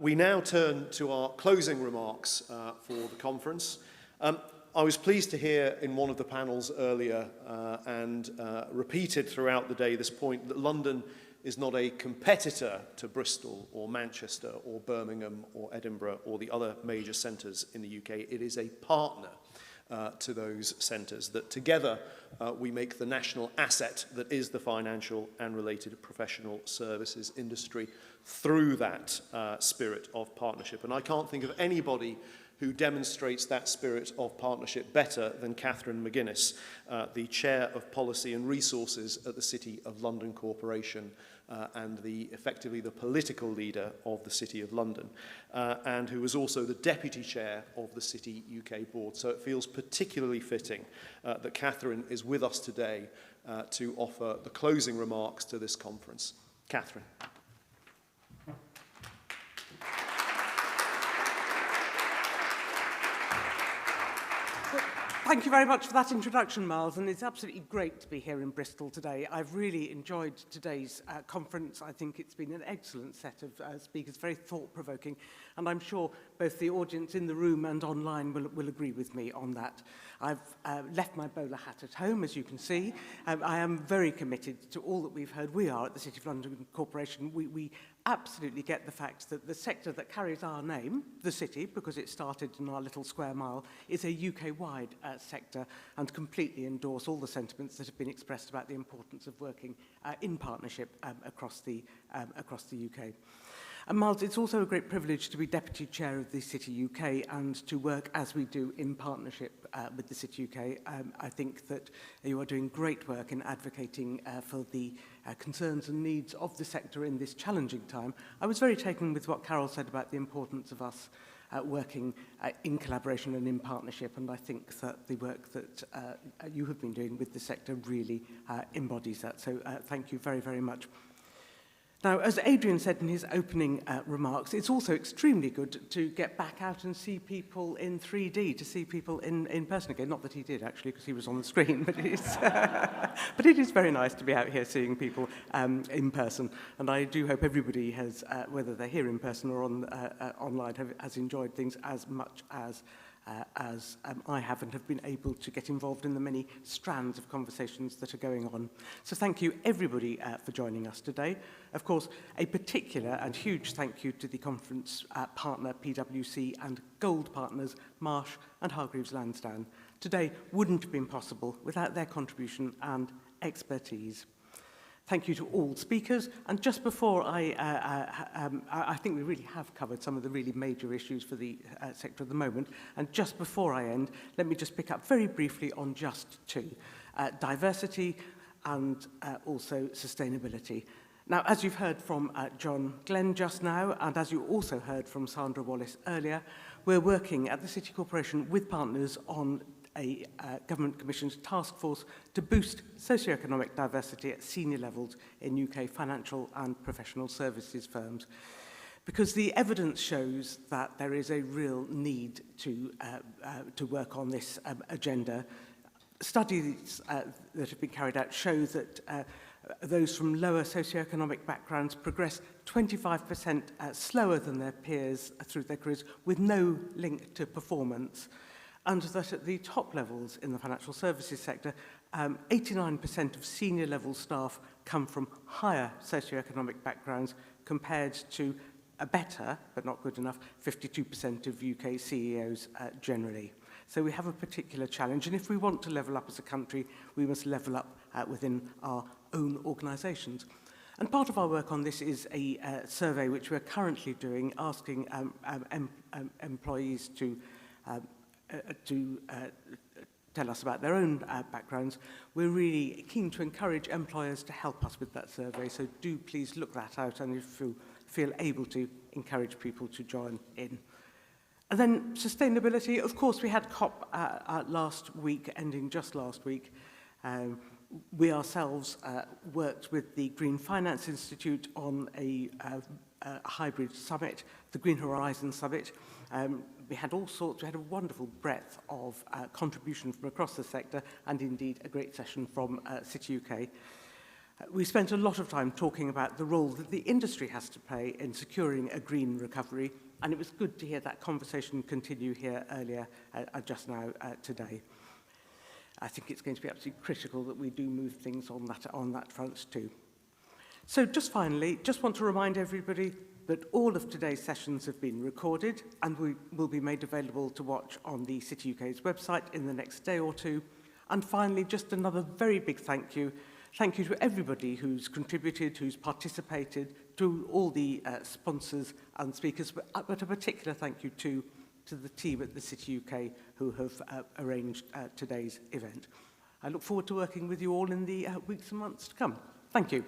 We now turn to our closing remarks for the conference. I was pleased to hear in one of the panels earlier and repeated throughout the day this point that London is not a competitor to Bristol or Manchester or Birmingham or Edinburgh or the other major centres in the UK. It is a partner to those centres, that together we make the national asset that is the financial and related professional services industry through that spirit of partnership. And I can't think of anybody who demonstrates that spirit of partnership better than Catherine McGuinness, the Chair of Policy and Resources at the City of London Corporation and effectively the political leader of the City of London, and who was also the Deputy Chair of the City UK Board. So it feels particularly fitting that Catherine is with us today to offer the closing remarks to this conference. Catherine. Thank you very much for that introduction, Miles, and it's absolutely great to be here in Bristol today. I've really enjoyed today's conference. I think it's been an excellent set of speakers, very thought-provoking, and I'm sure both the audience in the room and online will agree with me on that. I've left my bowler hat at home, as you can see. I am very committed to all that we've heard. We are at the City of London Corporation. We absolutely get the fact that the sector that carries our name, the City, because it started in our little square mile, is a UK-wide sector, and completely endorse all the sentiments that have been expressed about the importance of working in partnership across the UK. And Miles, it's also a great privilege to be Deputy Chair of the City UK and to work as we do in partnership with the City UK. I think that you are doing great work in advocating for the concerns and needs of the sector in this challenging time. I was very taken with what Carol said about the importance of us working in collaboration and in partnership, and I think that the work that you have been doing with the sector really embodies that. So thank you very, very much. Now, as Adrian said in his opening remarks, it's also extremely good to get back out and see people in 3D, to see people in person again. Not that he did, actually, because he was on the screen, but it is very nice to be out here seeing people in person. And I do hope everybody has, whether they're here in person or online, has enjoyed things as much as I have, and have been able to get involved in the many strands of conversations that are going on. So thank you, everybody, for joining us today. Of course, a particular and huge thank you to the conference partner, PwC, and gold partners, Marsh and Hargreaves Lansdown. Today wouldn't have been possible without their contribution and expertise. Thank you to all speakers. And just before I think we really have covered some of the really major issues for the sector at the moment. And just before I end, let me just pick up very briefly on just two: diversity and also sustainability. Now, as you've heard from John Glenn just now, and as you also heard from Sandra Wallace earlier, we're working at the City Corporation with partners on a government-commissioned task force to boost socioeconomic diversity at senior levels in UK financial and professional services firms. Because the evidence shows that there is a real need to work on this agenda. Studies that have been carried out show that those from lower socioeconomic backgrounds progress 25% slower than their peers through their careers, with no link to performance. And that at the top levels in the financial services sector, 89% of senior level staff come from higher socioeconomic backgrounds, compared to a better, but not good enough, 52% of UK CEOs generally. So we have a particular challenge, and if we want to level up as a country, we must level up within our own organisations. And part of our work on this is a survey which we're currently doing, asking employees to tell us about their own backgrounds. We're really keen to encourage employers to help us with that survey, so do please look that out, and if you feel able to, encourage people to join in. And then sustainability. Of course, we had COP last week, ending just last week. We ourselves worked with the Green Finance Institute on a hybrid summit, the Green Horizon Summit. We had all sorts, we had a wonderful breadth of contribution from across the sector, and indeed a great session from City UK. We spent a lot of time talking about the role that the industry has to play in securing a green recovery, and it was good to hear that conversation continue here earlier just now today. I think it's going to be absolutely critical that we do move things on that front too. So just finally, just want to remind everybody that all of today's sessions have been recorded and will be made available to watch on the City UK's website in the next day or two. And finally, just another very big thank you. Thank you to everybody who's contributed, who's participated, to all the sponsors and speakers, but a particular thank you to the team at the City UK who have arranged today's event. I look forward to working with you all in the weeks and months to come. Thank you.